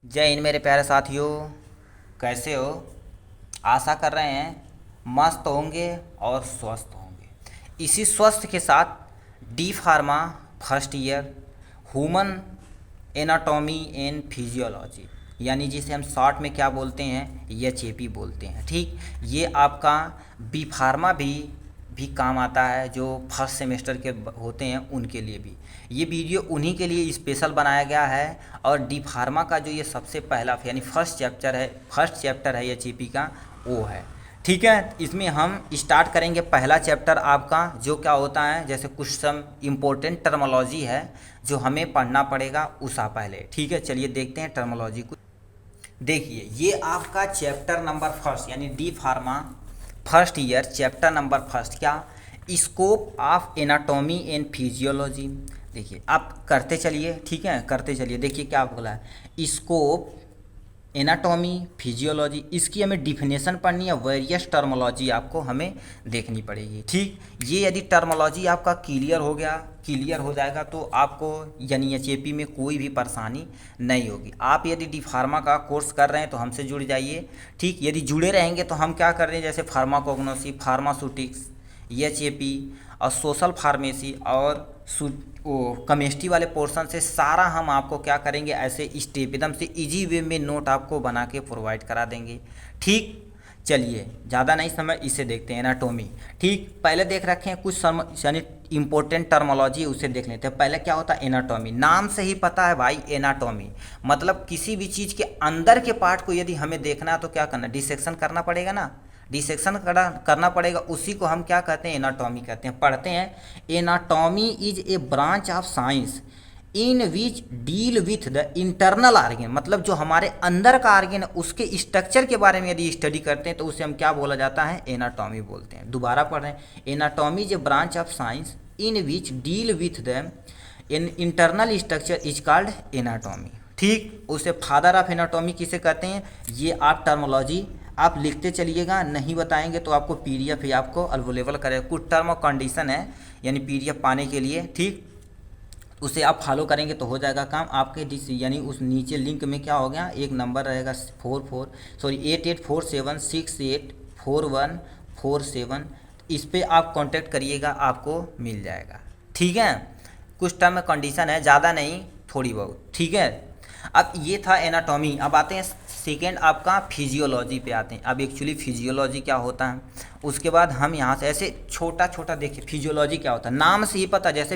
जय हिंद मेरे प्यारे साथियों। कैसे हो? आशा कर रहे हैं मस्त होंगे और स्वस्थ होंगे। इसी स्वस्थ के साथ D pharma first year human anatomy and physiology, यानी जिसे हम शॉर्ट में क्या बोलते हैं, एच बोलते हैं। ठीक, ये आपका बी फार्मा भी काम आता है, जो फर्स्ट सेमेस्टर के होते हैं उनके लिए भी ये वीडियो उन्हीं के लिए स्पेशल बनाया गया है। और डी फार्मा का जो ये सबसे पहला यानी फर्स्ट चैप्टर है एच का, वो है। ठीक है, इसमें हम स्टार्ट करेंगे पहला चैप्टर आपका, जो क्या होता है, जैसे कुछ सम इम्पोर्टेंट टर्मोलॉजी है जो हमें पढ़ना पड़ेगा उसा पहले। ठीक है, चलिए देखते हैं टर्मोलॉजी को। देखिए, ये आपका चैप्टर नंबर फर्स्ट यानी D pharma first year chapter number first, क्या, scope of anatomy and physiology. देखिए आप करते चलिए, ठीक है, करते चलिए। देखिए क्या बोला है, स्कोप एनाटॉमी फिजियोलॉजी, इसकी हमें डिफिनेशन पढ़नी है। वेरियस टर्मोलॉजी आपको हमें देखनी पड़ेगी। ठीक, ये यदि टर्मोलॉजी आपका क्लियर हो जाएगा तो आपको यानी एच में कोई भी परेशानी नहीं होगी। आप यदि डी फार्मा का कोर्स कर रहे हैं तो हमसे जुड़ जाइए। ठीक, यदि जुड़े रहेंगे तो हम क्या कर रहे हैं, जैसे फार्माकोग्नोसी, फार्मास्यूटिक्स, एच और सोशल फार्मेसी और वो केमिस्ट्री वाले पोर्शन से सारा हम आपको क्या करेंगे, ऐसे स्टेप एकदम से इजी वे में नोट आपको बना के प्रोवाइड करा देंगे। ठीक, चलिए ज़्यादा नहीं समय, इसे देखते हैं एनाटॉमी। ठीक, पहले देख रखे हैं कुछ यानी इंपॉर्टेंट टर्मोलॉजी, उसे देख लेते हैं। पहले क्या होता है एनाटॉमी, नाम से ही पता है भाई, एनाटॉमी मतलब किसी भी चीज़ के अंदर के पार्ट को यदि हमें देखना है तो क्या करना, डिसेक्शन करना पड़ेगा ना, डिसेक्शन करना पड़ेगा, उसी को हम क्या कहते हैं, एनाटॉमी कहते हैं। पढ़ते हैं, anatomy is a branch of science in which deal with the internal organ, मतलब जो हमारे अंदर का आर्गन है उसके स्ट्रक्चर के बारे में यदि स्टडी करते हैं तो उसे हम क्या बोला जाता है, एनाटॉमी बोलते हैं। दोबारा पढ़ रहे हैं, anatomy is a branch of science in which deal with the internal structure is called anatomy. ठीक, उसे फादर ऑफ एनाटॉमी किसे कहते हैं, ये आप टर्मोलॉजी आप लिखते चलिएगा, नहीं बताएंगे तो आपको पीडीएफ ही आपको अवेलेबल करेगा। कुछ टर्म और कंडीशन है यानी पीडीएफ पाने के लिए। ठीक, उसे आप फॉलो करेंगे तो हो जाएगा काम आपके यानी उस नीचे लिंक में क्या हो गया, एक नंबर रहेगा 8847684147, इस पर आप कांटेक्ट करिएगा, आपको मिल जाएगा। ठीक है, कुछ टर्म कंडीशन है, ज़्यादा नहीं, थोड़ी बहुत। ठीक है, अब ये था एनाटॉमी। अब आते हैं सेकेंड आपका फिजियोलॉजी पे आते हैं। अब एक्चुअली फिजियोलॉजी क्या होता है, उसके बाद हम यहाँ से ऐसे छोटा छोटा देखिए फिजियोलॉजी क्या होता है, नाम से ही पता, जैसे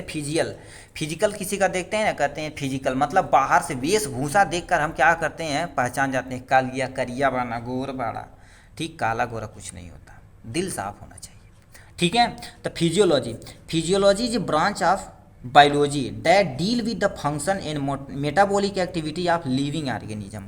फिजिकल किसी का देखते हैं ना, कहते हैं फिजिकल मतलब बाहर से वेशभूषा देखकर हम क्या करते हैं, पहचान जाते हैं, कालिया करिया बाना गोर बाड़ा। ठीक, काला गोरा कुछ नहीं होता, दिल साफ होना चाहिए। ठीक है, तो physiology is branch of biology that deal with the function and metabolic activity of living organism.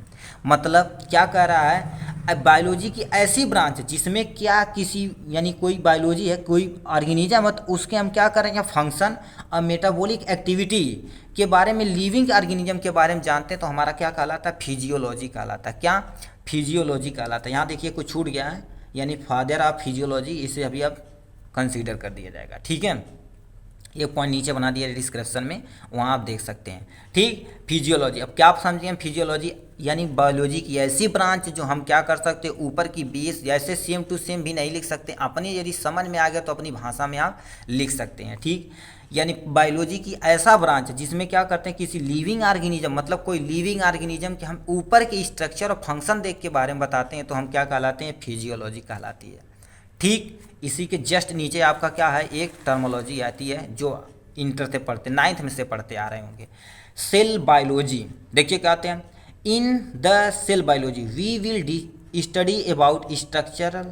मतलब क्या कह रहा है, बायोलॉजी की ऐसी ब्रांच जिसमें क्या किसी यानी कोई बायोलॉजी है, कोई ऑर्गेनिज्म है, तो उसके हम क्या करेंगे, फंक्शन और मेटाबॉलिक एक्टिविटी के बारे में, लिविंग ऑर्गेनिज्म के बारे में जानते हैं तो हमारा क्या कहलाता है, फिजियोलॉजी कहलाता है। क्या, फिजियोलॉजी कहलाता है। यहाँ देखिए कुछ छूट गया है, यानी फादर ऑफ फिजियोलॉजी, इसे अभी अब कंसीडर कर दिया जाएगा। ठीक है, ये पॉइंट नीचे बना दिया डिस्क्रिप्शन में, वहाँ आप देख सकते हैं। ठीक, फिजियोलॉजी, अब क्या आप समझिए, फिजियोलॉजी यानी बायोलॉजी की ऐसी ब्रांच जो हम क्या कर सकते हैं, ऊपर की बेस जैसे सेम टू सेम भी नहीं लिख सकते, अपनी यदि समझ में आ गया तो अपनी भाषा में आप लिख सकते हैं। ठीक, यानी बायोलॉजी की ऐसा ब्रांच जिसमें क्या करते हैं, किसी लिविंग ऑर्गेनिज्म मतलब कोई लिविंग ऑर्गेनिज्म के हम ऊपर के स्ट्रक्चर और फंक्शन देख के बारे में बताते हैं तो हम क्या कहलाते हैं, फिजियोलॉजी कहलाती है। ठीक, इसी के जस्ट नीचे आपका क्या है, एक टर्मोलॉजी आती है जो इंटर से पढ़ते, नाइन्थ में से पढ़ते आ रहे होंगे, सेल बायोलॉजी। देखिए क्या आते हैं, in the cell biology we will study about structural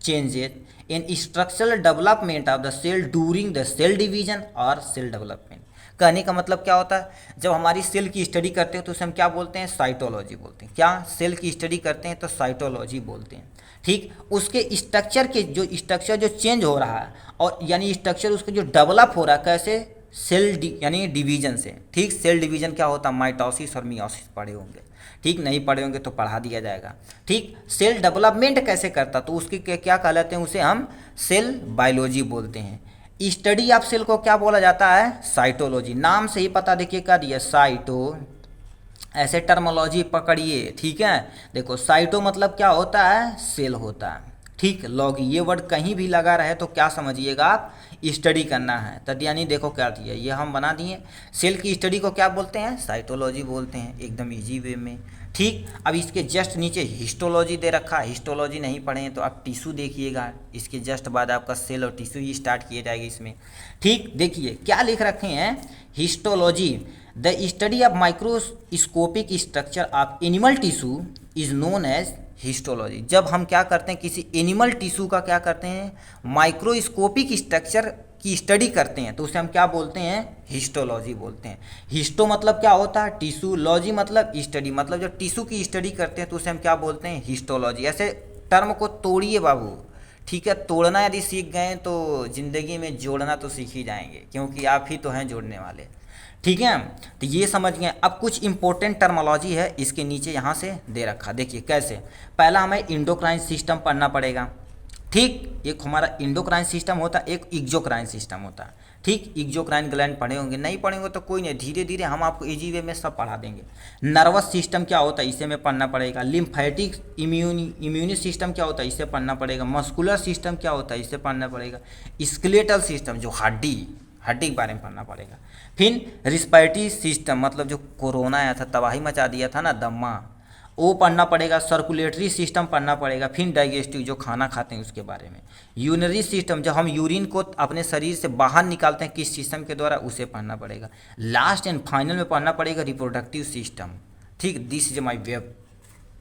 changes in structural development of the cell during the cell division और सेल डेवलपमेंट। कहने का मतलब क्या होता है, जब हमारी सेल की स्टडी करते हैं तो उसे हम क्या बोलते हैं, साइटोलॉजी बोलते हैं। क्या, सेल की स्टडी करते हैं तो साइटोलॉजी बोलते हैं। ठीक, उसके स्ट्रक्चर के जो स्ट्रक्चर जो चेंज हो रहा है और यानी स्ट्रक्चर उसका जो डेवलप हो रहा है कैसे, यानी डिवीजन से। ठीक, सेल डिवीजन क्या होता है, माइटोसिस और मियोसिस पढ़े होंगे। ठीक, नहीं पढ़े होंगे तो पढ़ा दिया जाएगा। ठीक, सेल डेवलपमेंट कैसे करता तो उसकी क्या कहलाते हैं, उसे हम सेल बायोलॉजी बोलते हैं। स्टडी ऑफ सेल को क्या बोला जाता है, साइटोलॉजी। नाम से ही पता देखिए क्या दिया, ऐसे टर्मोलॉजी पकड़िए, ठीक है। देखो साइटो मतलब क्या होता है, सेल होता है, ठीक। लॉगी ये वर्ड कहीं भी लगा रहे तो क्या समझिएगा आप, स्टडी करना है। तो यानी देखो क्या दिया, ये हम बना दिए। सेल की स्टडी को क्या बोलते हैं, साइटोलॉजी बोलते हैं, एकदम इजी वे में, ठीक। अब इसके जस्ट नीचे हिस्टोलॉजी दे रखा है, हिस्टोलॉजी नहीं पढ़े हैं तो आप टिश्यू देखिएगा, इसके जस्ट बाद आपका सेल और टिश्यू ही स्टार्ट किए जाएगा इसमें, ठीक। देखिए क्या लिख रखे हैं, histology the study of microscopic structure of animal tissue is known as histology. जब हम क्या करते हैं, किसी एनिमल टिश्यू का क्या करते हैं, माइक्रोस्कोपिक स्ट्रक्चर की स्टडी करते हैं, तो उसे हम क्या बोलते हैं, हिस्टोलॉजी बोलते हैं। हिस्टो मतलब क्या होता है, टिश्यू, लॉजी मतलब स्टडी, मतलब जब टिश्यू की स्टडी करते हैं तो उसे हम क्या बोलते हैं, हिस्टोलॉजी। ऐसे टर्म को तोड़िए बाबू, ठीक है। तोड़ना यदि सीख गए तो ज़िंदगी में जोड़ना तो सीख ही जाएंगे, क्योंकि आप ही तो हैं जोड़ने वाले, ठीक है। तो ये समझ गए। अब कुछ इंपॉर्टेंट टर्मोलॉजी है इसके नीचे यहाँ से दे रखा, देखिए कैसे। पहला हमें इंडोक्राइन सिस्टम पढ़ना पड़ेगा, ठीक। एक हमारा इंडोक्राइन सिस्टम होता है, एक एक्सोक्राइन सिस्टम होता है, ठीक। एक्सोक्राइन ग्लैंड पढ़े होंगे, नहीं पढ़ेंगे तो कोई नहीं, धीरे धीरे हम आपको इजी वे में सब पढ़ा देंगे। नर्वस सिस्टम क्या होता है, इसे में पढ़ना पड़ेगा। लिम्फेटिक इम्यूनी सिस्टम क्या होता है, इसे पढ़ना पड़ेगा। मस्कुलर सिस्टम क्या होता है, इसे पढ़ना पड़ेगा। स्केलेटल सिस्टम जो हड्डी के बारे में पढ़ना पड़ेगा। फिर रिस्पायरेटरी सिस्टम मतलब जो कोरोना आया था, तबाही मचा दिया था ना, दम्मा, वो पढ़ना पड़ेगा। सर्कुलेटरी सिस्टम पढ़ना पड़ेगा। फिर डाइजेस्टिव जो खाना खाते हैं उसके बारे में। यूरिनरी सिस्टम जब हम यूरिन को अपने शरीर से बाहर निकालते हैं किस सिस्टम के द्वारा, उसे पढ़ना पड़ेगा। लास्ट एंड फाइनल में पढ़ना पड़ेगा रिप्रोडक्टिव सिस्टम, ठीक। दिस इज माई वेब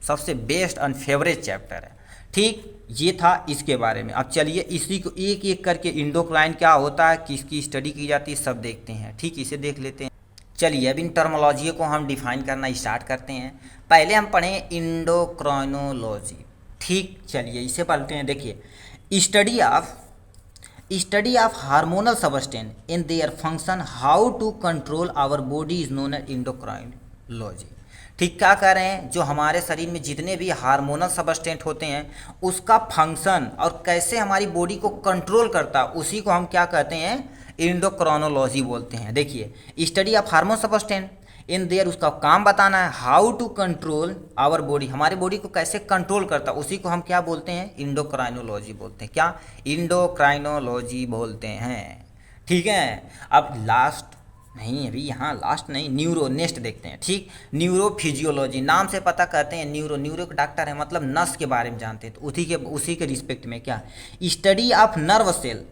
सबसे बेस्ट एंड फेवरेट चैप्टर है, ठीक। ये था इसके बारे में। अब चलिए इसी को एक एक करके इंडोक्राइन क्या होता है, किसकी स्टडी की जाती है, सब देखते हैं, ठीक। इसे देख लेते हैं। चलिए अब इन टर्मोलॉजी को हम डिफाइन करना स्टार्ट करते हैं। पहले हम पढ़ें इंडोक्राइनोलॉजी, ठीक। चलिए इसे पढ़ते हैं। देखिए study of hormonal substance in their function how to control our body is known as endocrinology, ठीक। क्या कह रहे हैं, जो हमारे शरीर में जितने भी हार्मोनल सबस्टेंट होते हैं उसका फंक्शन और कैसे हमारी बॉडी को कंट्रोल करता है, उसी को हम क्या कहते हैं, इंडोक्राइनोलॉजी बोलते हैं। देखिए study of hormone substance in their, उसका काम बताना है। How to control our body, हमारे बॉडी को कैसे कंट्रोल करता है, उसी को हम क्या बोलते हैं, इंडोक्राइनोलॉजी बोलते हैं। क्या, इंडोक्राइनोलॉजी बोलते हैं, ठीक है। अब लास्ट नहीं, अभी यहाँ लास्ट नहीं, न्यूरो नेक्स्ट देखते हैं, ठीक। न्यूरोफिजियोलॉजी नाम से पता करते हैं, न्यूरो के डॉक्टर है, मतलब नस के बारे में जानते हैं, तो उसी के रिस्पेक्ट में क्या, study of nerve cell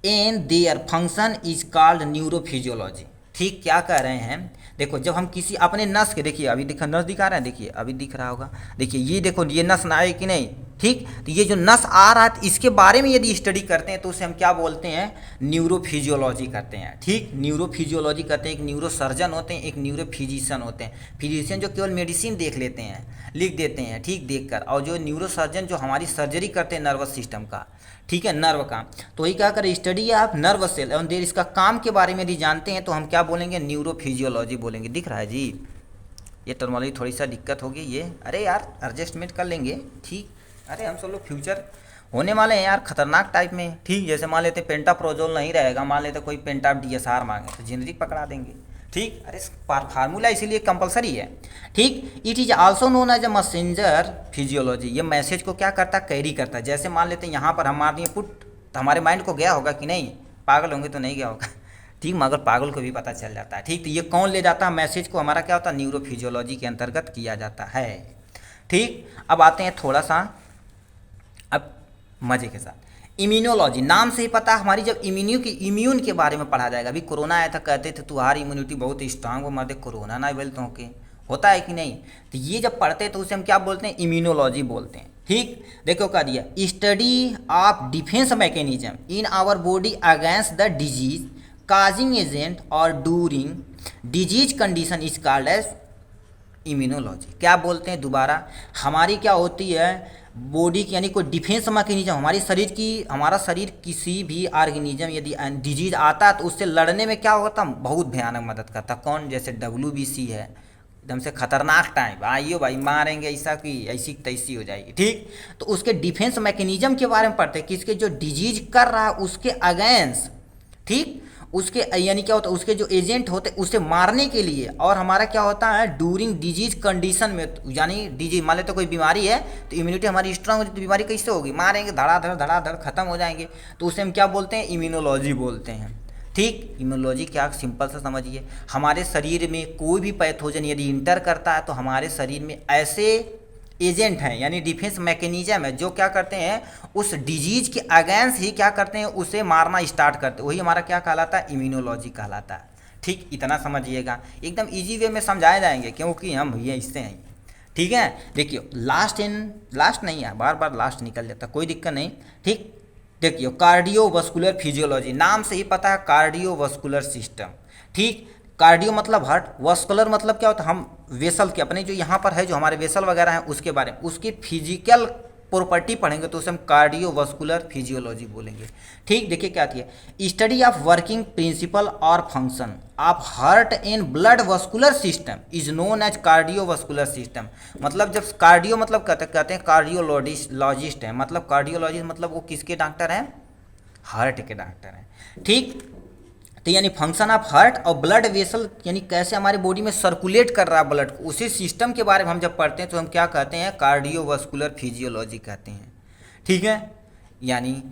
and their function is called neurophysiology, ठीक। क्या कह रहे हैं, देखो जब हम किसी अपने नस के, देखिए अभी नस दिखा रहे हैं, देखिए अभी दिख रहा होगा, देखिए ये देखो ये नस ना आए कि नहीं, ठीक। तो ये जो नस आ रहा है इसके बारे में यदि स्टडी करते हैं तो उसे हम क्या बोलते हैं, न्यूरोफिजियोलॉजी करते हैं, ठीक। न्यूरोफिजियोलॉजी करते हैं, एक न्यूरो सर्जन होते हैं, एक न्यूरो फिजिशियन होते हैं। फिजिशियन जो केवल मेडिसिन देख लेते हैं, लिख देते हैं, ठीक, देखकर, और जो न्यूरो सर्जन जो हमारी सर्जरी करते हैं नर्वस सिस्टम का, ठीक है, नर्व का, तो वही क्या करें, स्टडी ऑफ नर्व सेल एवं देर, इसका काम के बारे में यदि जानते हैं तो हम क्या बोलेंगे, न्यूरोफिजियोलॉजी बोलेंगे। दिख रहा है जी, ये टर्मोलॉजी थोड़ी सा दिक्कत होगी ये, अरे यार एडजस्टमेंट कर लेंगे, ठीक। अरे हम सब लोग फ्यूचर होने वाले हैं यार खतरनाक टाइप में, ठीक। जैसे मान लेते पेंटाप्रोजोल नहीं रहेगा, मान लेते कोई पेंटाप DSR मांगे तो जिंदगी पकड़ा देंगे, ठीक। अरे फार्मूला इसीलिए कंपलसरी है, ठीक। It is also known as a messenger physiology, ये मैसेज को क्या करता है, कैरी करता है। जैसे मान लेते हैं यहाँ पर हम मार दिए पुट, तो हमारे माइंड को गया होगा कि नहीं, पागल होंगे तो नहीं गया होगा, ठीक, मगर पागल को भी पता चल जाता है, ठीक। तो ये कौन ले जाता है मैसेज को, हमारा क्या होता है, न्यूरोफिजियोलॉजी के अंतर्गत किया जाता है, ठीक। अब आते हैं थोड़ा सा अब मजे के साथ इम्यूनोलॉजी, नाम से ही पता हमारी जब इम्यून के बारे में पढ़ा जाएगा। अभी कोरोना आया था, कहते थे तुम्हारी इम्यूनिटी बहुत स्ट्रांग हो, मर्दे कोरोना ना बोलते हो के होता है कि नहीं, तो ये जब पढ़ते हैं तो उसे हम क्या बोलते हैं, इम्यूनोलॉजी बोलते हैं, ठीक। देखो क्या दिया, study of defence mechanism in our body against the disease causing agent और during disease condition is called as immunology. क्या बोलते हैं दोबारा, हमारी क्या होती है बॉडी की, यानी कोई डिफेंस मैकेनिज्म, हमारा शरीर किसी भी ऑर्गेनिज्म यदि डिजीज आता है तो उससे लड़ने में क्या होता है, बहुत भयानक मदद करता। कौन, जैसे WBC है, एकदम से खतरनाक टाइम, आइयो भाई मारेंगे ऐसा कि ऐसी तैसी हो जाएगी, ठीक। तो उसके डिफेंस मैकेनिज्म के बारे में पढ़ते हैं, किसके जो डिजीज कर रहा है उसके अगेंस्ट, ठीक, उसके यानी क्या होता है, उसके जो एजेंट होते हैं उसे मारने के लिए। और हमारा क्या होता है, ड्यूरिंग डिजीज कंडीशन में, यानी डिजीज मान लेते कोई बीमारी है तो इम्यूनिटी हमारी स्ट्रांग होती है, तो बीमारी कैसे होगी, मारेंगे धड़ाधड़ खत्म हो जाएंगे, तो उसे हम क्या बोलते हैं, इम्यूनोलॉजी बोलते हैं। ठीक, इम्यूनोलॉजी क्या, सिंपल सा समझिए, हमारे शरीर में कोई भी पैथोजन यदि इंटर करता है तो हमारे शरीर में ऐसे एजेंट हैं, यानी डिफेंस मैकेनिज्म है, जो क्या करते हैं, उस डिजीज के अगेंस्ट ही क्या करते हैं, उसे मारना स्टार्ट करते हैं, वही हमारा क्या कहलाता है, इम्यूनोलॉजी कहलाता है। ठीक, इतना समझिएगा, एकदम इजी वे में समझाए जाएंगे क्योंकि हम ये इससे हैं। ठीक है, देखिए लास्ट नहीं है, बार बार लास्ट निकल जाता, कोई दिक्कत नहीं। ठीक, देखिए कार्डियोवास्कुलर फिजियोलॉजी, नाम से ही पता है कार्डियोवास्कुलर सिस्टम। ठीक, कार्डियो मतलब हार्ट, वास्कुलर मतलब क्या होता है, हम वेसल के अपने जो यहाँ पर है जो हमारे वेसल वगैरह हैं उसके बारे में, उसकी फिजिकल प्रॉपर्टी पढ़ेंगे तो उसे हम कार्डियोवास्कुलर फिजियोलॉजी बोलेंगे। ठीक, देखिए क्या आती है, स्टडी ऑफ वर्किंग प्रिंसिपल और function of heart and blood vascular system is known as cardiovascular system. मतलब जब कार्डियो मतलब कहते हैं कार्डियोलॉजिस्ट है, मतलब कार्डियोलॉजिस्ट मतलब वो किसके डॉक्टर हैं, हार्ट के डॉक्टर हैं। ठीक, तो यानी फंक्शन ऑफ हार्ट और ब्लड वेसल, यानी कैसे हमारे बॉडी में सर्कुलेट कर रहा है ब्लड को, उसी सिस्टम के बारे में हम जब पढ़ते हैं तो हम क्या कहते हैं, कार्डियोवास्कुलर फिजियोलॉजी कहते हैं। ठीक है, यानी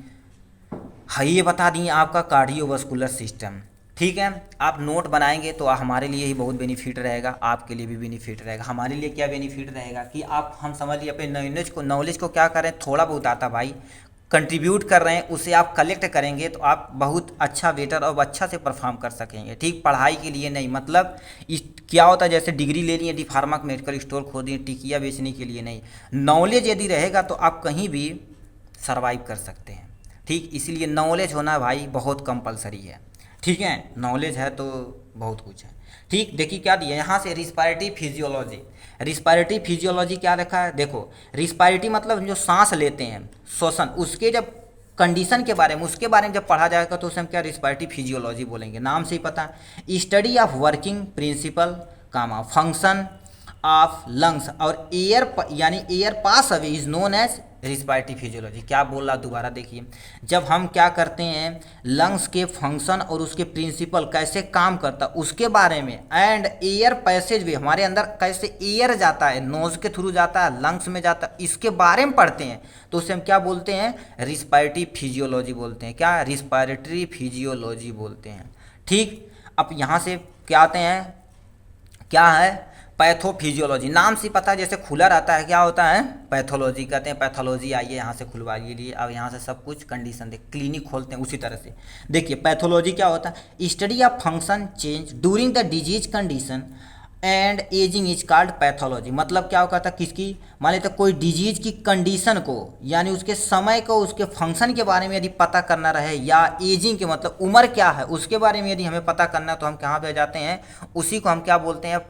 हाँ ये बता दिए आपका कार्डियोवास्कुलर सिस्टम। ठीक है, आप नोट बनाएंगे तो हमारे लिए ही बहुत बेनिफिट रहेगा, आपके लिए भी बेनिफिट रहेगा। हमारे लिए क्या बेनिफिट रहेगा कि आप, हम समझ लिए अपने नॉलेज को क्या करें, थोड़ा बहुत आता भाई कंट्रीब्यूट कर रहे हैं, उसे आप कलेक्ट करेंगे तो आप बहुत अच्छा बेटर और अच्छा से परफॉर्म कर सकेंगे। ठीक, पढ़ाई के लिए नहीं, मतलब क्या होता है, जैसे डिग्री ले लिए डी फार्मा का मेडिकल स्टोर खोल दिए टिकिया बेचने के लिए नहीं, नॉलेज यदि रहेगा तो आप कहीं भी सर्वाइव कर सकते हैं। ठीक, इसीलिए नॉलेज होना भाई बहुत कंपलसरी है। ठीक है, नॉलेज है तो बहुत कुछ है। ठीक, देखिए क्या दिया यहाँ से, रिस्पायरेटरी फिजियोलॉजी। रिस्पायरेटरी फिजियोलॉजी क्या रखा है, देखो रिस्पायरेटरी मतलब जो सांस लेते हैं, श्वसन, उसके जब कंडीशन के बारे में, उसके बारे में जब पढ़ा जाएगा तो उसे हम क्या, रिस्पायरेटरी फिजियोलॉजी बोलेंगे, नाम से ही पता है। Study of working principle comma function of lungs और एयर, यानी air pass away is known as respiratory physiology. क्या बोल रहा, दोबारा देखिए, जब हम क्या करते हैं, लंग्स के फंक्शन और उसके प्रिंसिपल कैसे काम करता उसके बारे में, एंड एयर पैसेज वे, हमारे अंदर कैसे एयर जाता है, नोज के थ्रू जाता है, लंग्स में जाता है, इसके बारे में पढ़ते हैं तो उसे हम क्या बोलते हैं, रिस्पायरेटरी फिजियोलॉजी बोलते हैं। क्या, रिस्पायरेटरी फिजियोलॉजी बोलते हैं। ठीक, अब यहाँ से क्या आते हैं, क्या है, पैथोफिजियोलॉजी, नाम से पता है, जैसे खुला रहता है क्या होता है, पैथोलॉजी कहते हैं। पैथोलॉजी आइए यहाँ से खुलवाइए लिए, अब यहाँ से सब कुछ कंडीशन देख, क्लिनिक खोलते हैं उसी तरह से। देखिए पैथोलॉजी क्या होता है, study of function change during the disease condition and ageing is called pathology. मतलब क्या होता है, किसकी, मान लेते कोई डिजीज की कंडीशन को, यानी उसके समय को, उसके फंक्शन के बारे में यदि पता करना रहे, या एजिंग के मतलब उम्र क्या है उसके बारे में यदि हमें पता करना है तो हम कहाँ पे जाते हैं, उसी को हम क्या बोलते हैं,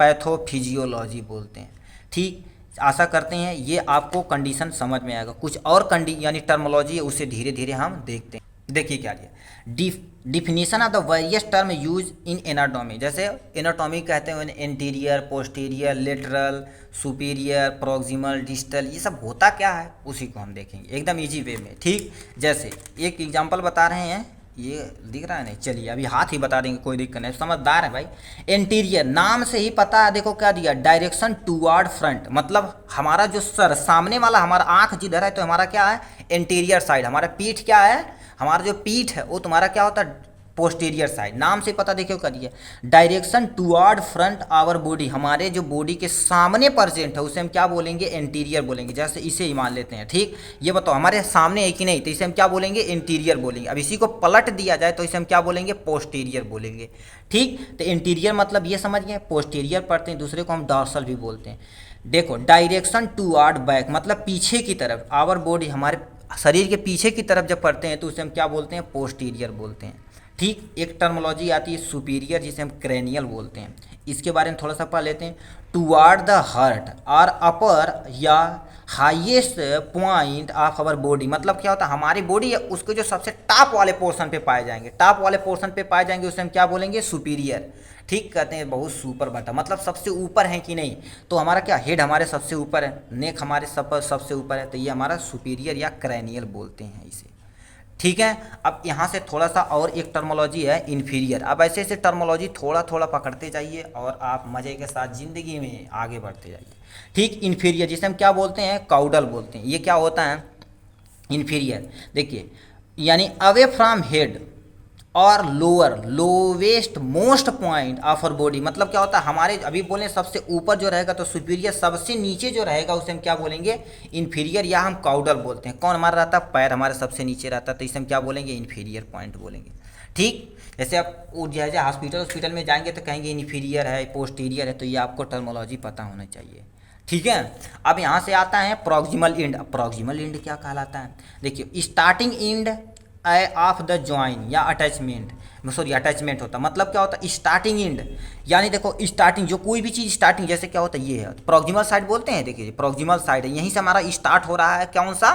पैथोफिजियोलॉजी बोलते हैं। ठीक, आशा करते हैं ये आपको कंडीशन समझ में आएगा। कुछ और यानी टर्मोलॉजी है, उसे धीरे धीरे हम देखते हैं। देखिए क्या दिया, definition of the various term use in anatomy. जैसे एनाटॉमी कहते हैं interior, posterior, lateral, superior, proximal, distal, ये सब होता क्या है उसी को हम देखेंगे एकदम इजी वे में। ठीक, जैसे एक एग्जांपल बता रहे हैं, ये दिख रहा है नहीं, चलिए अभी हाथ ही बता देंगे, कोई दिक्कत नहीं, समझदार है भाई। इंटीरियर, नाम से ही पता है, देखो क्या दिया, डायरेक्शन टूवर्ड फ्रंट, मतलब हमारा जो सर सामने वाला, हमारा आंख जिधर है तो हमारा क्या है, इंटीरियर साइड। हमारा पीठ क्या है, हमारा जो पीठ है वो तुम्हारा क्या होता है, पोस्टीरियर साइड। नाम से पता, देखियो क्या दिया, direction toward front our body, हमारे जो बॉडी के सामने प्रेजेंट है उसे हम क्या बोलेंगे, इंटीरियर बोलेंगे। जैसे इसे ही मान लेते हैं। ठीक, ये बताओ हमारे सामने है कि नहीं, तो इसे हम क्या बोलेंगे, इंटीरियर बोलेंगे। अब इसी को पलट दिया जाए तो इसे हम क्या बोलेंगे, पोस्टीरियर बोलेंगे। ठीक, तो इंटीरियर मतलब ये समझ गए, पोस्टीरियर पढ़ते हैं, दूसरे को हम डॉर्सल भी बोलते हैं। देखो डायरेक्शन टूवर्ड बैक मतलब पीछे की तरफ, आवर बॉडी हमारे शरीर के पीछे की तरफ जब पढ़ते हैं तो उसे हम क्या बोलते हैं, पोस्टीरियर बोलते हैं। ठीक, एक टर्मोलॉजी आती है सुपीरियर, जिसे हम क्रेनियल बोलते हैं। इसके बारे में थोड़ा सा पढ़ लेते हैं। टुवार्ड द हार्ट और अपर या highest point of our body, मतलब क्या होता है, हमारी बॉडी है उसके जो सबसे टॉप वाले पोर्शन पे पाए जाएंगे, टॉप वाले पोर्शन पे पाए जाएंगे, उसे हम क्या बोलेंगे, सुपीरियर। ठीक, कहते हैं बहुत सुपर बटा, मतलब सबसे ऊपर है कि नहीं, तो हमारा क्या, हेड हमारे सबसे ऊपर है, नेक हमारे सबसे ऊपर है, तो ये हमारा सुपीरियर या क्रैनियल बोलते हैं इसे। ठीक है। अब यहाँ से थोड़ा सा और एक टर्मोलॉजी है इन्फीरियर। अब ऐसे ऐसे टर्मोलॉजी थोड़ा थोड़ा पकड़ते जाइए और आप मज़े के साथ ज़िंदगी में आगे बढ़ते जाइए। ठीक, इन्फीरियर जिसे हम क्या बोलते हैं, काउडल बोलते हैं। ये क्या होता है इन्फीरियर, देखिए यानी अवे फ्रॉम हेड और lower lowest most point of our body. मतलब क्या होता है, हमारे अभी बोले सबसे ऊपर जो रहेगा तो सुपीरियर, सबसे नीचे जो रहेगा उसे हम क्या बोलेंगे, इन्फीरियर, या हम काउडल बोलते हैं। कौन हमारा रहता है, पैर हमारे सबसे नीचे रहता है, तो इसे हम क्या बोलेंगे, इन्फीरियर पॉइंट बोलेंगे। ठीक, जैसे आप जैसे हॉस्पिटल में जाएंगे तो कहेंगे इन्फीरियर है, पोस्टीरियर है, तो ये आपको टर्मोलॉजी पता होना चाहिए। ठीक है। अब यहाँ से आता है प्रॉक्सिमल एंड। प्रॉक्सिमल एंड क्या कहलाता है, देखिए starting end of the join या अटैचमेंट, सॉरी अटैचमेंट होता है। मतलब क्या होता है, स्टार्टिंग एंड, यानी देखो स्टार्टिंग, जो कोई भी चीज़ स्टार्टिंग, जैसे क्या होता है ये है प्रॉक्सिमल साइड बोलते हैं। देखिए प्रॉक्सिमल साइड है, यहीं से हमारा स्टार्ट हो रहा है कौन सा,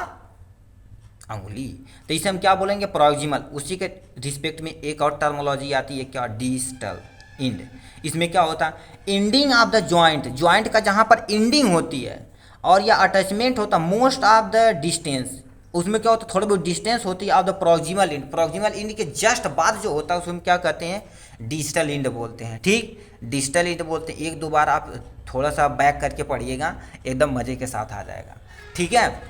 अंगुली, तो इसे हम क्या बोलेंगे, प्रॉक्सिमल। उसी के रिस्पेक्ट में एक और टर्मोलॉजी आती है क्या, डिस्टल एंड। इसमें क्या होता है, ending of the joint, joint का जहाँ पर एंडिंग होती है, और या अटैचमेंट होता है मोस्ट ऑफ द डिस्टेंस, उसमें क्या होता है थोड़ी बहुत डिस्टेंस होती है of the proximal and. Proximal and के जस्ट बाद जो होता है उसमें क्या कहते हैं, डिस्टल एंड बोलते हैं। ठीक, डिस्टल एंड बोलते हैं। एक दो बार आप थोड़ा सा बैक करके पढ़िएगा, एकदम मज़े के साथ आ जाएगा। ठीक है,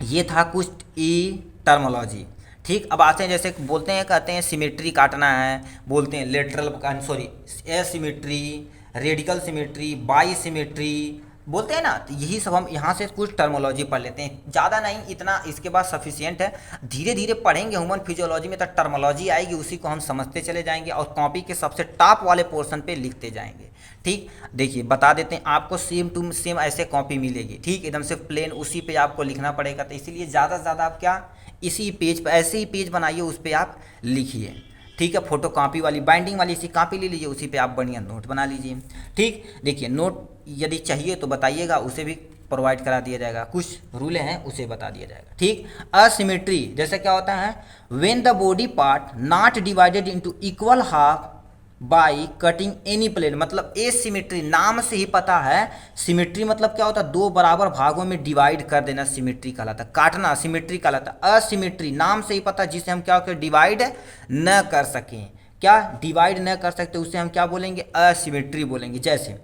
ये था कुछ ई टर्मोलॉजी। ठीक, अब आते हैं जैसे बोलते हैं, कहते हैं सिमेट्री काटना है, बोलते हैं lateral, sorry asymmetry, radical symmetry, by symmetry बोलते हैं ना, तो यही सब हम यहाँ से कुछ टर्मोलॉजी पढ़ लेते हैं। ज़्यादा नहीं, इतना इसके बाद सफिशिएंट है। धीरे धीरे पढ़ेंगे ह्यूमन फिजियोलॉजी में तो टर्मोलॉजी आएगी, उसी को हम समझते चले जाएंगे और कॉपी के सबसे टॉप वाले पोर्शन पे लिखते जाएंगे। ठीक, देखिए बता देते हैं, आपको सेम टू सेम ऐसे कॉपी मिलेगी। ठीक, एकदम से प्लेन उसी पे आपको लिखना पड़ेगा, तो इसीलिए ज़्यादा से ज़्यादा आप क्या, इसी पेज पर ऐसे ही पेज बनाइए, उस पर आप लिखिए। ठीक है, फोटो कॉपी वाली बाइंडिंग वाली इसी कॉपी ले लीजिए, उसी पे आप बढ़िया नोट बना लीजिए। ठीक, देखिए नोट यदि चाहिए तो बताइएगा, उसे भी प्रोवाइड करा दिया जाएगा। कुछ रूल हैं उसे बता दिया जाएगा। ठीक, असिमेट्री जैसे क्या होता है, when the body part not divided into equal half by cutting any plane. मतलब एसिमेट्री, नाम से ही पता है, सिमेट्री मतलब क्या होता है, दो बराबर भागों में डिवाइड कर देना सिमेट्री कहलाता है, काटना सिमेट्री कहलाता है। असिमेट्री नाम से ही पता है, जिसे हम क्या कर डिवाइड न कर सकें, क्या डिवाइड न कर सकते, उसे हम क्या बोलेंगे, असिमेट्री बोलेंगे। जैसे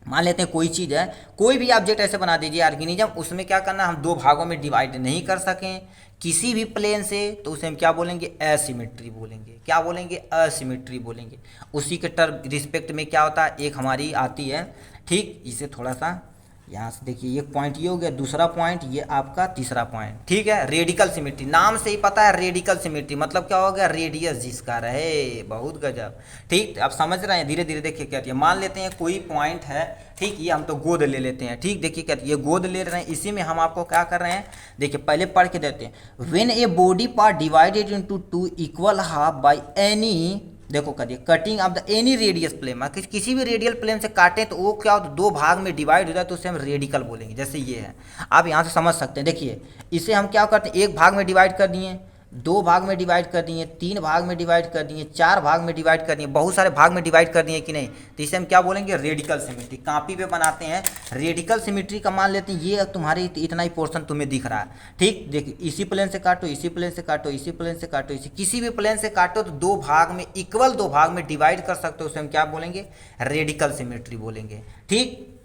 मान लेते हैं कोई चीज़ है, कोई भी ऑब्जेक्ट ऐसे बना दीजिए ऑर्गेनिज्म, उसमें क्या करना, हम दो भागों में डिवाइड नहीं कर सकें किसी भी प्लेन से, तो उसे हम क्या बोलेंगे, एसिमेट्री बोलेंगे। क्या बोलेंगे, एसिमेट्री बोलेंगे। उसी के रिस्पेक्ट में क्या होता है, एक हमारी आती है। ठीक, इसे थोड़ा सा यहाँ से देखिए, एक पॉइंट ये हो गया, दूसरा पॉइंट ये आपका, तीसरा पॉइंट। ठीक है, रेडिकल सिमेट्री, नाम से ही पता है रेडिकल सिमेट्री मतलब क्या हो गया, रेडियस जिसका रहे, बहुत गजब। ठीक, आप समझ रहे हैं, धीरे धीरे देखिए क्या है। मान लेते हैं कोई पॉइंट है, ठीक, ये हम तो गोद ले लेते हैं। ठीक, देखिए क्या, ये गोद ले रहे हैं, इसी में हम आपको क्या कर रहे हैं, देखिए पहले पढ़ के देते हैं। When a body part divided into two equal half by any, देखो करिए cutting of the any radius plane, किसी भी रेडियल प्लेन से काटें तो वो क्या होता है, दो भाग में डिवाइड हो जाए, तो उसे हम रेडिकल बोलेंगे। जैसे ये है, आप यहाँ से समझ सकते हैं। देखिए इसे हम क्या करते हैं, एक भाग में डिवाइड कर दिए, दो भाग में डिवाइड कर दिए, तीन भाग में डिवाइड कर दिए, चार भाग में डिवाइड कर दिए, बहुत सारे भाग में डिवाइड कर दिए कि नहीं, तो इसे हम क्या बोलेंगे, रेडिकल सिमेट्री। कॉपी पे बनाते हैं रेडिकल सिमेट्री का, मान लेते हैं ये तुम्हारे इतना ही पोर्शन तुम्हें दिख रहा है। ठीक, देखिए इसी प्लेन से काटो, इसी प्लेन से काटो, इसी प्लेन से काटो, इसी किसी भी प्लेन से काटो तो दो भाग में, इक्वल दो भाग में डिवाइड कर सकते हो, उसे हम क्या बोलेंगे, रेडिकल सिमेट्री बोलेंगे। ठीक,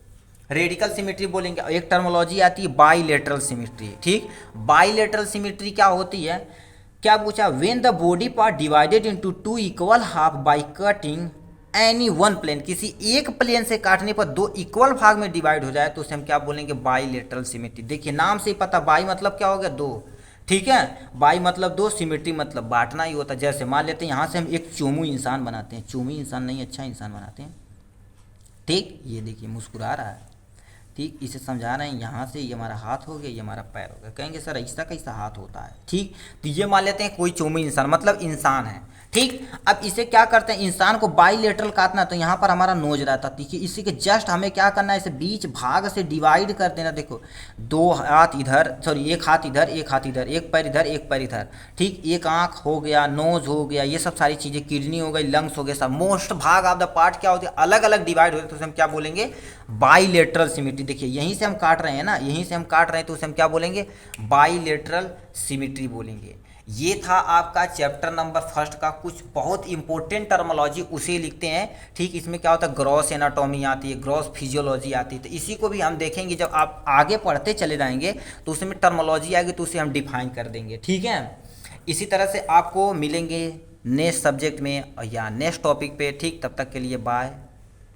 रेडिकल सिमेट्री बोलेंगे। एक टर्मोलॉजी आती है बाईलेटरल सिमेट्री। ठीक, बाईलेटरल सिमेट्री क्या होती है, क्या पूछा, when the body part divided into two equal half by cutting any one plane, किसी एक प्लेन से काटने पर दो इक्वल भाग में डिवाइड हो जाए, तो उसे हम क्या बोलेंगे, बाईलेटरल सिमेट्री। देखिए नाम से ही पता, बाई मतलब क्या हो गया, दो। ठीक है, बाई मतलब दो, सिमेट्री मतलब बांटना ही होता है। जैसे मान लेते हैं यहाँ से हम एक चोमू इंसान बनाते हैं, चोमू इंसान नहीं, अच्छा इंसान बनाते हैं। ठीक, ये देखिए मुस्कुरा रहा है। ठीक, इसे समझा रहे हैं, यहाँ से ये हमारा हाथ हो गया, ये हमारा पैर हो गया। कहेंगे सर ऐसा कैसा हाथ होता है। ठीक, तो ये मान लेते हैं कोई चौमुखी इंसान, मतलब इंसान है। ठीक, अब इसे क्या करते हैं, इंसान को बाईलेटरल काटना, तो यहाँ पर हमारा नोज रहता है। देखिए इसी के जस्ट हमें क्या करना है, इसे बीच भाग से डिवाइड कर देना। देखो दो हाथ इधर, सॉरी एक हाथ इधर, एक हाथ इधर, एक पैर इधर, एक पैर इधर। ठीक, एक आँख हो गया, नोज हो गया, ये सब सारी चीज़ें, किडनी हो गई, लंग्स हो गए, सब मोस्ट भाग ऑफ द पार्ट क्या होते हैं, अलग अलग डिवाइड होते हैं, तो उसे हम क्या बोलेंगे, बाईलेटरल सिमेट्री। देखिए यहीं से हम काट रहे हैं ना, यहीं से हम काट रहे हैं, तो उसे हम क्या बोलेंगे, बाईलेटरल सिमेट्री बोलेंगे। ये था आपका चैप्टर नंबर फर्स्ट का कुछ बहुत इंपॉर्टेंट टर्मोलॉजी, उसे लिखते हैं। ठीक, इसमें क्या होता है, ग्रॉस एनाटॉमी आती है, ग्रॉस फिजियोलॉजी आती है, तो इसी को भी हम देखेंगे। जब आप आगे पढ़ते चले जाएंगे तो उसमें टर्मोलॉजी आएगी तो उसे हम डिफाइन कर देंगे। ठीक है, इसी तरह से आपको मिलेंगे नेक्स्ट सब्जेक्ट में या नेक्स्ट टॉपिक पे। ठीक, तब तक के लिए बाय।